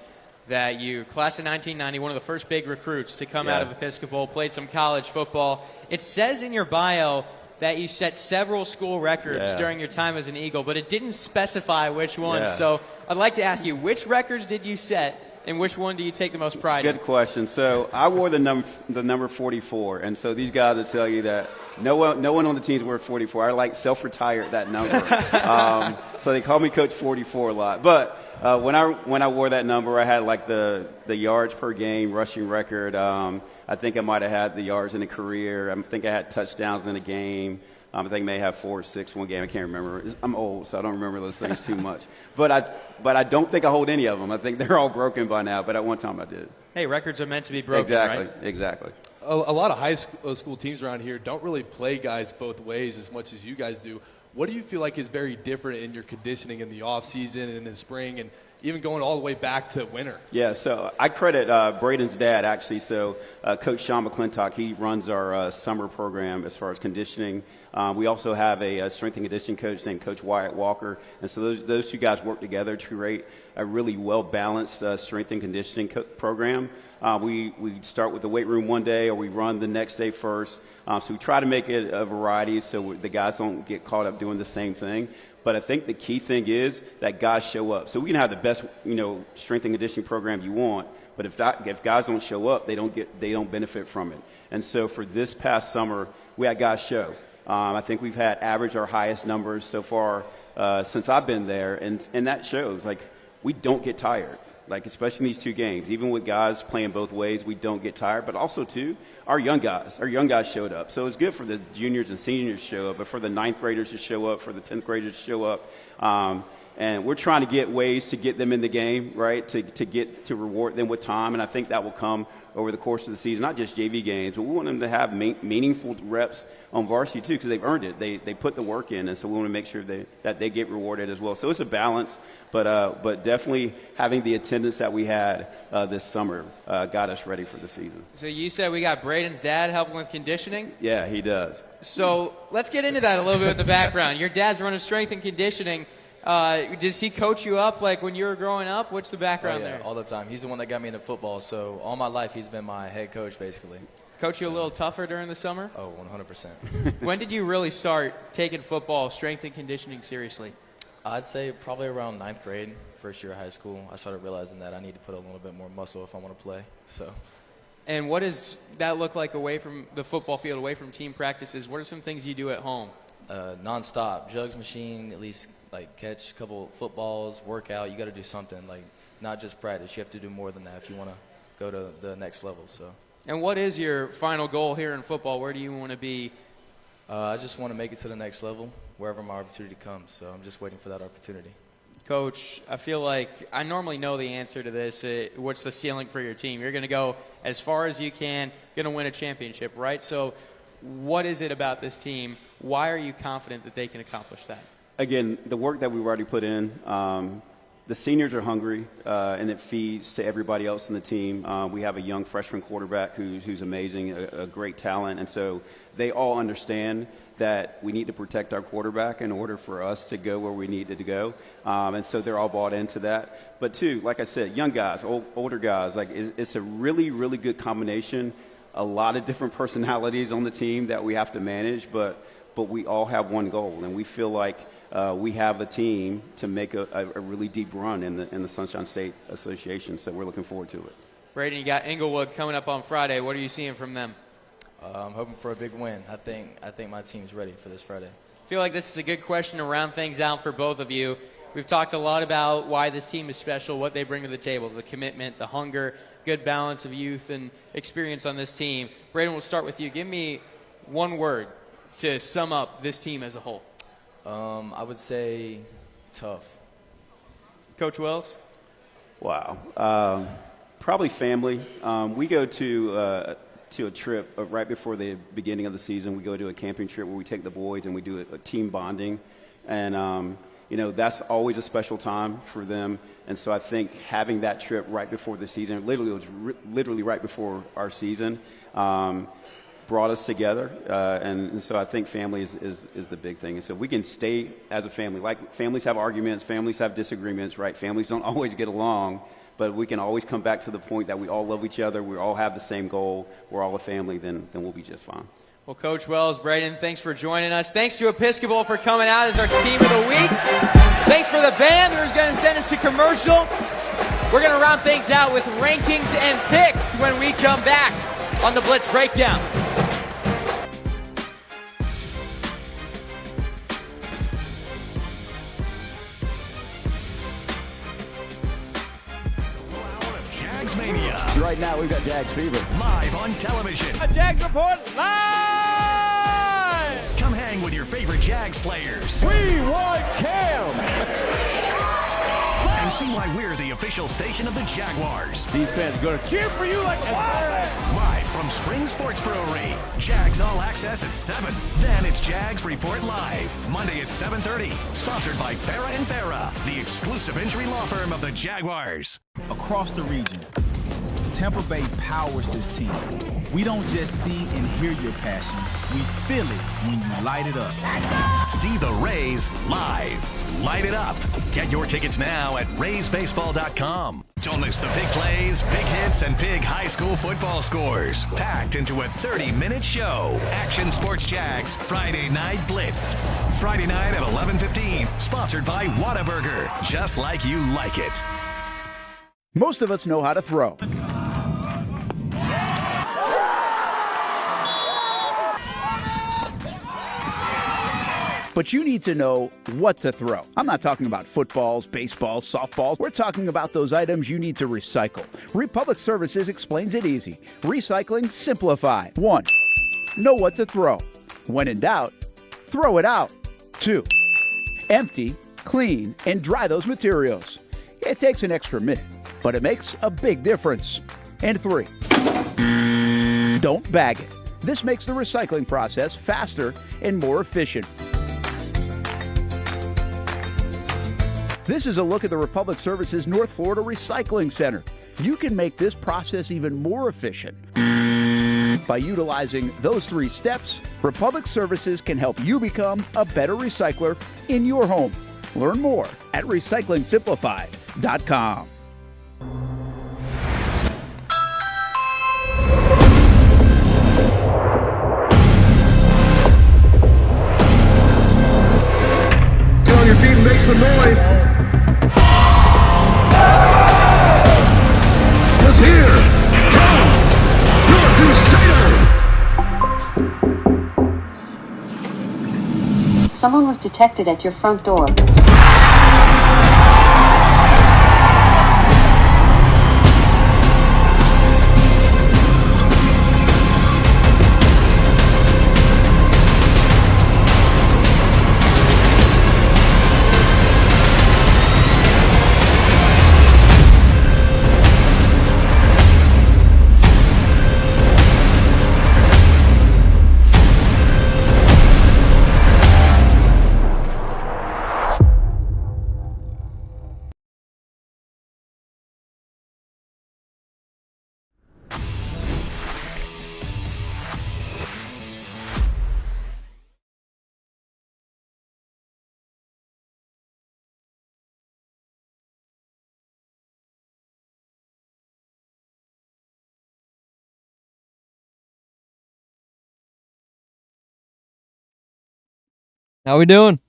that you, class of 1990, one of the first big recruits to come out of Episcopal, played some college football. It says in your bio that you set several school records during your time as an Eagle, but it didn't specify which ones. Yeah. So I'd like to ask you, which records did you set, and which one do you take the most pride in? Good question. So I wore the number 44, and so these guys will tell you that no one on the teams wore 44. I like self-retired that number. So they call me Coach 44 a lot. But when I wore that number, I had like the yards per game rushing record. I think I might have had the yards in a career. I think I had touchdowns in a game. I think I may have 4 or 6 one game. I can't remember. I'm old, so I don't remember those things too much. But I don't think I hold any of them. I think they're all broken by now. But at one time I did. Hey, records are meant to be broken, right? Exactly. A lot of high school teams around here don't really play guys both ways as much as you guys do. What do you feel like is very different in your conditioning in the off season and in the spring, and even going all the way back to winter? Yeah, so I credit Braden's dad, actually. So Coach Sean McIntyre, he runs our summer program as far as conditioning. We also have a strength and conditioning coach named Coach Wyatt Walker. And so those 2 guys work together to create a really well-balanced strength and conditioning program. We start with the weight room one day, or we run the next day first. So we try to make it a variety so the guys don't get caught up doing the same thing. But I think the key thing is that guys show up. So we can have the best, strength and conditioning program you want, but if guys don't show up, they don't benefit from it. And so for this past summer, we had guys show. I think we've had average our highest numbers so far since I've been there, and that shows. Like, we don't get tired. like especially in these two games. Even with guys playing both ways, we don't get tired. But also, too, our young guys showed up. So it's good for the juniors and seniors to show up, but for the 9th graders to show up, for the 10th graders to show up. And we're trying to get ways to get them in the game, right, to reward them with time. And I think that will come over the course of the season, not just JV games, but we want them to have meaningful reps on varsity too, because they've earned it. They put the work in, and so we want to make sure that they get rewarded as well. So it's a balance, but definitely having the attendance that we had this summer got us ready for the season. So you said we got Braden's dad helping with conditioning? Yeah, he does. So let's get into that a little bit with the background. Your dad's running strength and conditioning. Does he coach you up like when you were growing up? What's the background there? All the time. He's the one that got me into football, so all my life he's been my head coach basically. Coach you a little tougher during the summer? Oh, 100%. When did you really start taking football, strength and conditioning seriously? I'd say probably around 9th grade, first year of high school. I started realizing that I need to put a little bit more muscle if I want to play. So. And what does that look like away from the football field, away from team practices? What are some things you do at home? Non-stop, jugs machine, at least like catch a couple footballs, workout. You got to do something, like not just practice. You have to do more than that if you want to go to the next level. So. And what is your final goal here in football? Where do you want to be? I just want to make it to the next level wherever my opportunity comes. So I'm just waiting for that opportunity. Coach, I feel like I normally know the answer to this. What's the ceiling for your team? You're going to go as far as you can. You're going to win a championship, right? So what is it about this team? Why are you confident that they can accomplish that? Again, the work that we've already put in, the seniors are hungry, and it feeds to everybody else in the team. We have a young freshman quarterback who's amazing, a great talent, and so they all understand that we need to protect our quarterback in order for us to go where we needed to go, and so they're all bought into that. But too, like I said, young guys, older guys, like it's a really, really good combination. A lot of different personalities on the team that we have to manage, but we all have one goal, and we feel like we have a team to make a really deep run in the Sunshine State Association, so we're looking forward to it. Braden, you got Inglewood coming up on Friday. What are you seeing from them? I'm hoping for a big win. I think my team's ready for this Friday. I feel like this is a good question to round things out for both of you. We've talked a lot about why this team is special, what they bring to the table, the commitment, the hunger, good balance of youth and experience on this team. Braden, we'll start with you. Give me one word to sum up this team as a whole. I would say tough. Coach Wells? Wow. Probably family. We go to a trip right before the beginning of the season. We go to a camping trip where we take the boys and we do a team bonding. And, that's always a special time for them. And so I think having that trip right before the season, literally right before our season, brought us together, and so I think family is the big thing. And so we can stay as a family. Like families have arguments, families have disagreements, right? Families don't always get along, but we can always come back to the point that we all love each other, we all have the same goal, we're all a family, then we'll be just fine. Well, Coach Wells, Braden, thanks for joining us. Thanks to Episcopal for coming out as our team of the week. Thanks for the band who's going to send us to commercial. We're going to round things out with rankings and picks when we come back on the Blitz Breakdown. Right now, we've got Jags Fever. Live on television. A Jags Report live! Come hang with your favorite Jags players. We want Cam! And see why we're the official station of the Jaguars. These fans are going to cheer for you like wild. Live from String Sports Brewery. Jags All Access at 7. Then it's Jags Report Live. Monday at 7:30. Sponsored by Farrah & Farrah, the exclusive injury law firm of the Jaguars. Across the region, Tampa Bay powers this team. We don't just see and hear your passion. We feel it when you light it up. See the Rays live. Light it up. Get your tickets now at RaysBaseball.com. Don't miss the big plays, big hits, and big high school football scores. Packed into a 30-minute show. Action Sports Jags Friday Night Blitz. Friday night at 11:15. Sponsored by Whataburger. Just like you like it. Most of us know how to throw. But you need to know what to throw. I'm not talking about footballs, baseballs, softballs. We're talking about those items you need to recycle. Republic Services explains it easy. Recycling simplified. 1. Know what to throw. When in doubt, throw it out. 2. Empty, clean, and dry those materials. It takes an extra minute, but it makes a big difference. And 3. Don't bag it. This makes the recycling process faster and more efficient. This is a look at the Republic Services North Florida Recycling Center. You can make this process even more efficient. By utilizing those 3 steps, Republic Services can help you become a better recycler in your home. Learn more at recyclingsimplified.com. Get on your feet and make some noise. Because here comes your Crusader. Someone was detected at your front door. How we doing?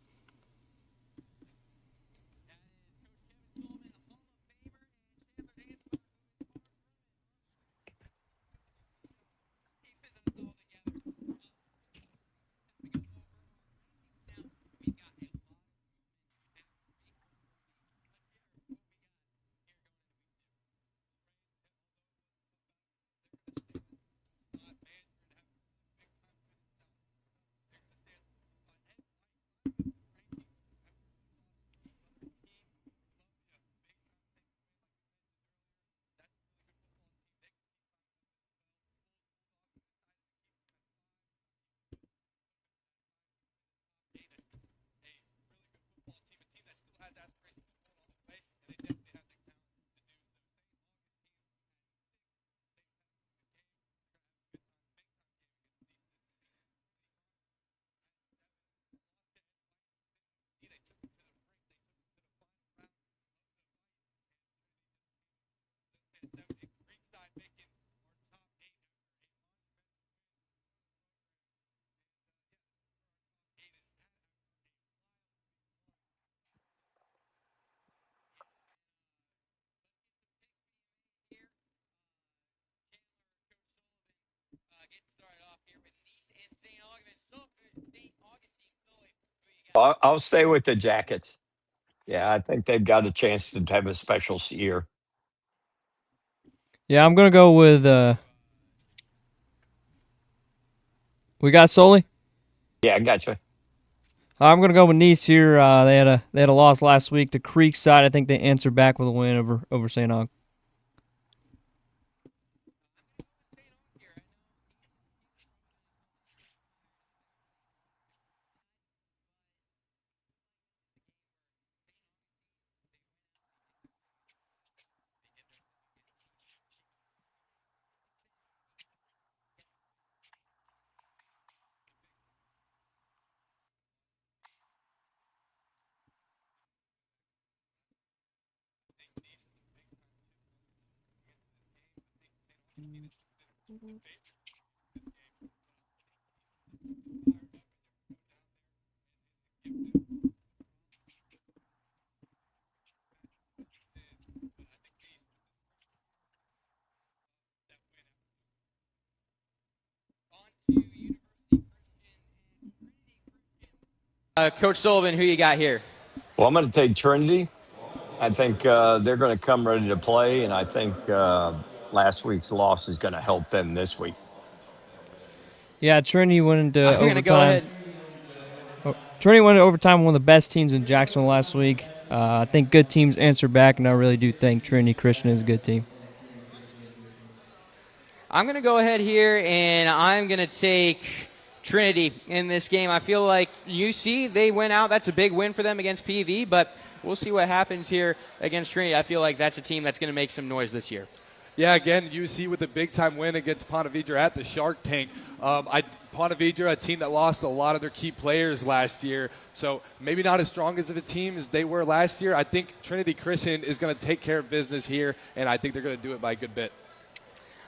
I'll stay with the Jackets. Yeah, I think they've got a chance to have a special year. Yeah, I'm going to go with we got Sully? Yeah, I gotcha. I'm going to go with Nease here. They had a loss last week to Creekside. I think they answered back with a win over St. Aug. Coach Sullivan, who you got here? Well, I'm going to take Trinity. I think they're going to come ready to play, and I think last week's loss is going to help them this week. Yeah, Trinity went into I'm overtime. going to go ahead. Trinity went into overtime, one of the best teams in Jacksonville last week. I think good teams answer back, and I really do think Trinity Christian is a good team. I'm going to go ahead here, and I'm going to take Trinity in this game. I feel like UC, they went out. That's a big win for them against PV, but we'll see what happens here against Trinity. I feel like that's a team that's going to make some noise this year. Yeah, again, UC with a big-time win against Ponte Vedra at the Shark Tank. Ponte Vedra, a team that lost a lot of their key players last year, so maybe not as strong as of a team as they were last year. I think Trinity Christian is going to take care of business here, and I think they're going to do it by a good bit.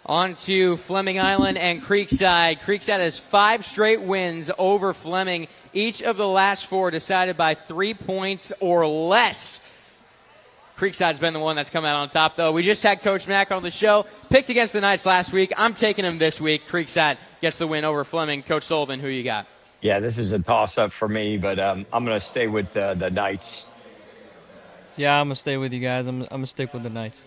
On to Fleming Island and Creekside. Creekside has 5 straight wins over Fleming, each of the last 4 decided by 3 points or less. Creekside's been the one that's come out on top, though. We just had Coach Mack on the show. Picked against the Knights last week. I'm taking him this week. Creekside gets the win over Fleming. Coach Sullivan, who you got? Yeah, this is a toss-up for me, but I'm going to stay with the Knights. Yeah, I'm going to stay with you guys. I'm going to stick with the Knights.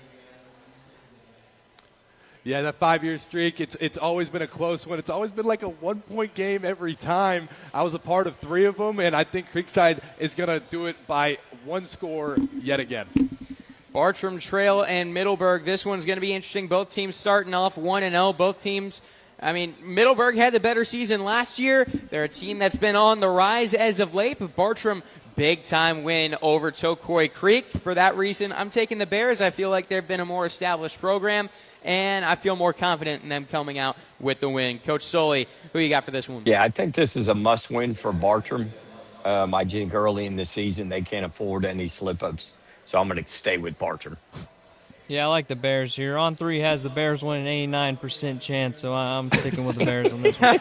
Yeah, that 5-year streak, it's always been a close one. It's always been like a 1-point game every time. I was a part of 3 of them, and I think Creekside is going to do it by 1 score yet again. Bartram Trail and Middleburg. This one's going to be interesting. Both teams starting off 1-0. Both teams, Middleburg had the better season last year. They're a team that's been on the rise as of late, but Bartram, big-time win over Tokoi Creek. For that reason, I'm taking the Bears. I feel like they've been a more established program, and I feel more confident in them coming out with the win. Coach Sully, who you got for this one? Yeah, I think this is a must-win for Bartram. I think early in the season they can't afford any slip-ups, so I'm going to stay with Bartram. Yeah, I like the Bears here. On 3 has the Bears winning 89% chance, so I'm sticking with the Bears on this one.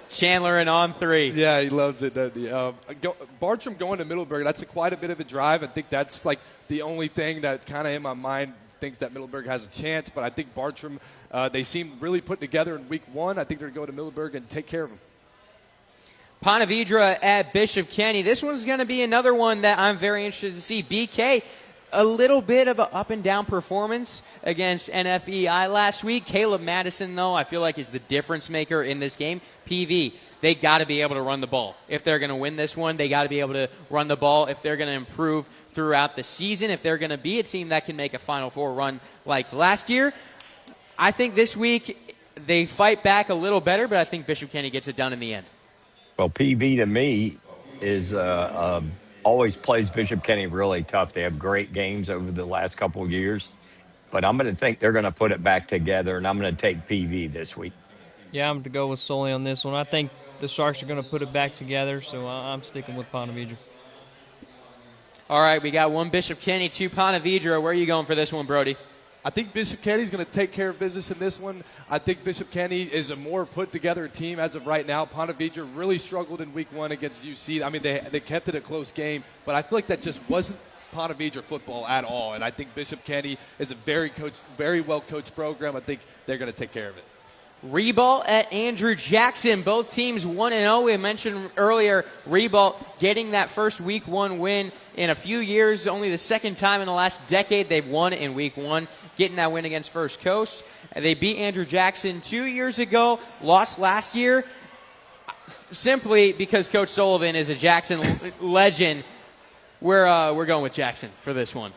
Chandler and on 3. Yeah, he loves it, doesn't he? Bartram going to Middleburg, that's quite a bit of a drive. I think that's like the only thing that kind of in my mind thinks that Middleburg has a chance, but I think Bartram, they seem really put together in week 1. I think they're going to go to Middleburg and take care of them. Ponte Vedra at Bishop Kenny. This one's going to be another one that I'm very interested to see. BK, a little bit of an up-and-down performance against NFEI last week. Caleb Madison, though, I feel like is the difference maker in this game. PV, they got to be able to run the ball. If they're going to win this one, they got to be able to run the ball. If they're going to improve throughout the season, if they're going to be a team that can make a Final Four run like last year, I think this week they fight back a little better, but I think Bishop Kenny gets it done in the end. Well, PV to me is always plays Bishop Kenny really tough. They have great games over the last couple of years, but I'm going to think they're going to put it back together, and I'm going to take PV this week. Yeah, I'm going to go with Sully on this one. I think the Sharks are going to put it back together, so I'm sticking with Ponte Vedra. All right, we got 1 Bishop Kenny, 2 Ponte Vedra. Where are you going for this one, Brody? I think Bishop Kenny's going to take care of business in this one. I think Bishop Kenny is a more put-together team as of right now. Ponte Vedra really struggled in week 1 against UC. I mean, they kept it a close game, but I feel like that just wasn't Ponte Vedra football at all. And I think Bishop Kenny is a very well-coached program. I think they're going to take care of it. Ribault at Andrew Jackson. Both teams 1-0. We mentioned earlier Ribault getting that first week 1 win in a few years. Only the second time in the last decade they've won in week 1, getting that win against First Coast. They beat Andrew Jackson 2 years ago, lost last year, simply because Coach Sullivan is a Jackson legend. We're going with Jackson for this one.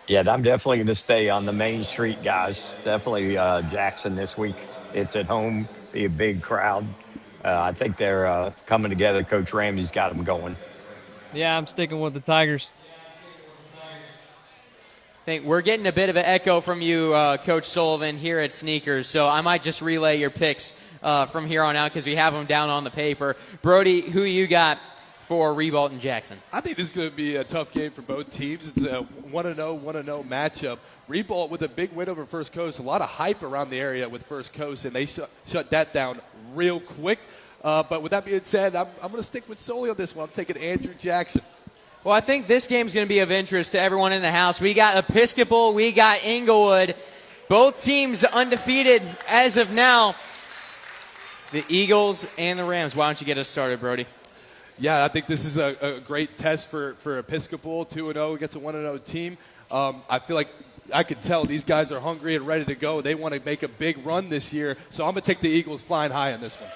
Yeah, I'm definitely going to stay on the Main Street, guys. Definitely Jackson this week. It's at home, be a big crowd. I think they're coming together. Coach Ramsey's got them going. Yeah, I'm sticking with the Tigers. I think we're getting a bit of an echo from you, Coach Sullivan, here at Sneakers, so I might just relay your picks from here on out because we have them down on the paper. Brody, who you got for Ribault and Jackson? I think this is going to be a tough game for both teams. It's a 1-0 matchup. Ribault with a big win over First Coast. A lot of hype around the area with First Coast, and they shut that down real quick. But with that being said, I'm going to stick with Sully on this one. I'm taking Andrew Jackson. Well, I think this game's going to be of interest to everyone in the house. We got Episcopal, we got Inglewood. Both teams undefeated as of now. The Eagles and the Rams. Why don't you get us started, Brody? Yeah, I think this is a great test for Episcopal, 2-0 against a 1-0 team. I feel like I could tell these guys are hungry and ready to go. They want to make a big run this year, so I'm going to take the Eagles flying high on this one.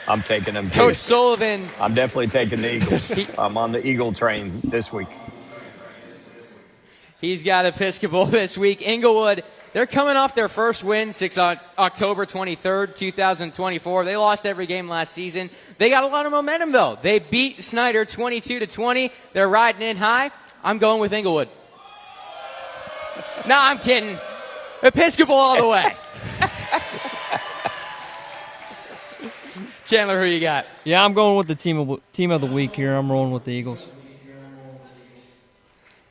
I'm taking them too. Coach Sullivan. I'm definitely taking the Eagles. I'm on the Eagle train this week. He's got Episcopal this week. Inglewood, they're coming off their first win since October 23rd, 2024. They lost every game last season. They got a lot of momentum, though. They beat Snyder 22-20. They're riding in high. I'm going with Inglewood. No, I'm kidding. Episcopal all the way. Chandler, who you got? Yeah, I'm going with the team of the week here. I'm rolling with the Eagles.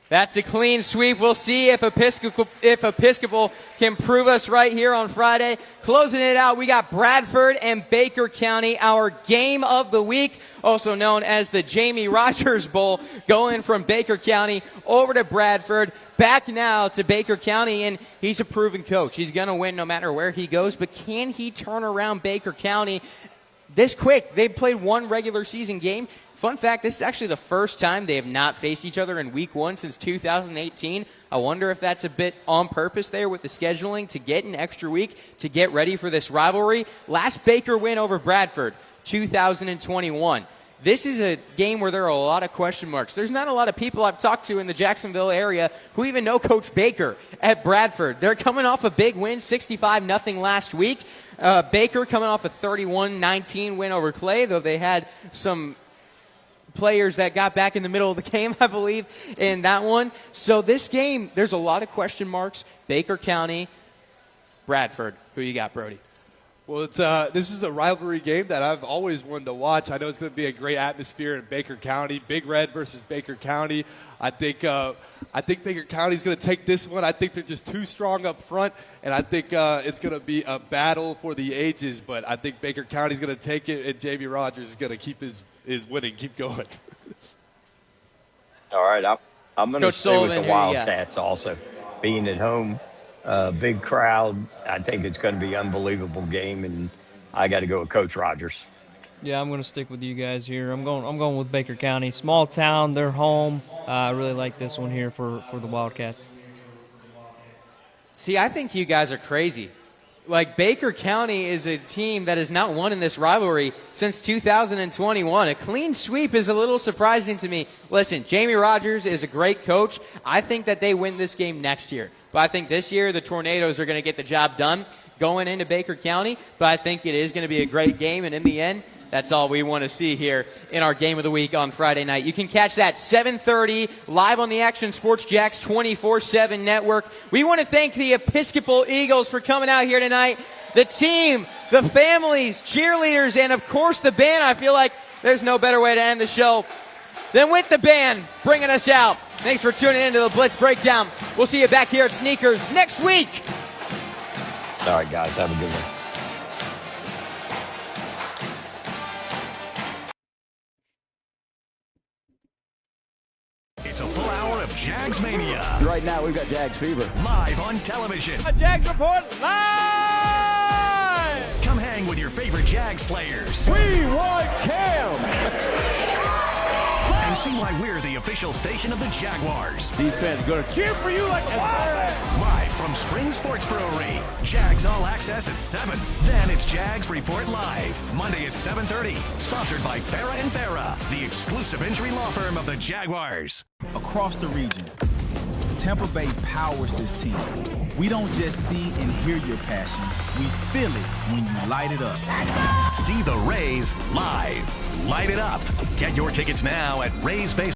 That's a clean sweep. We'll see if Episcopal can prove us right here on Friday. Closing it out, we got Bradford and Baker County, our game of the week, also known as the Jamie Rogers Bowl, going from Baker County over to Bradford. Back now to Baker County, and he's a proven coach. He's going to win no matter where he goes, but can he turn around Baker County this quick? They've played one regular season game. Fun fact, this is actually the first time they have not faced each other in week one since 2018. I wonder if that's a bit on purpose there with the scheduling to get an extra week to get ready for this rivalry. Last Baker win over Bradford, 2021. This is a game where there are a lot of question marks. There's not a lot of people I've talked to in the Jacksonville area who even know Coach Baker at Bradford. They're coming off a big win, 65-0 last week. Baker coming off a 31-19 win over Clay, though they had some players that got back in the middle of the game, I believe, in that one. So this game, there's a lot of question marks. Baker County, Bradford. Who you got, Brody? Well, this is a rivalry game that I've always wanted to watch. I know it's going to be a great atmosphere in Baker County. Big Red versus Baker County. I think Baker County is going to take this one. I think they're just too strong up front, and I think it's going to be a battle for the ages. But I think Baker County is going to take it, and Jamie Rogers is going to keep his winning, keep going. All right, I'm going to stay Sullivan, with the Wildcats also. Being at home, big crowd, I think it's going to be an unbelievable game, and I got to go with Coach Rogers. Yeah, I'm going to stick with you guys here. I'm going with Baker County. Small town, they're home. I really like this one here for the Wildcats. See, I think you guys are crazy. Like, Baker County is a team that has not won in this rivalry since 2021. A clean sweep is a little surprising to me. Listen, Jamie Rogers is a great coach. I think that they win this game next year. But I think this year the Tornadoes are going to get the job done going into Baker County. But I think it is going to be a great game, and in the end, that's all we want to see here in our game of the week on Friday night. You can catch that 7:30 live on the Action Sports Jacks 24/7 network. We want to thank the Episcopal Eagles for coming out here tonight. The team, the families, cheerleaders, and of course the band. I feel like there's no better way to end the show than with the band bringing us out. Thanks for tuning in to the Blitz Breakdown. We'll see you back here at Sneakers next week. All right, guys, have a good one. It's a full hour of Jags Mania. Right now, we've got Jags Fever. Live on television. A Jags Report live! Come hang with your favorite Jags players. We want Cam! And see why we're the official station of the Jaguars. These fans are going to cheer for you like a wild. Live from String Sports Brewery. Jags All Access at 7. Then it's Jags Report Live. Monday at 7:30. Sponsored by Farrah & Farrah, the exclusive injury law firm of the Jaguars. Across the region, Tampa Bay powers this team. We don't just see and hear your passion. We feel it when you light it up. See the Rays live. Light it up. Get your tickets now at Rays Base.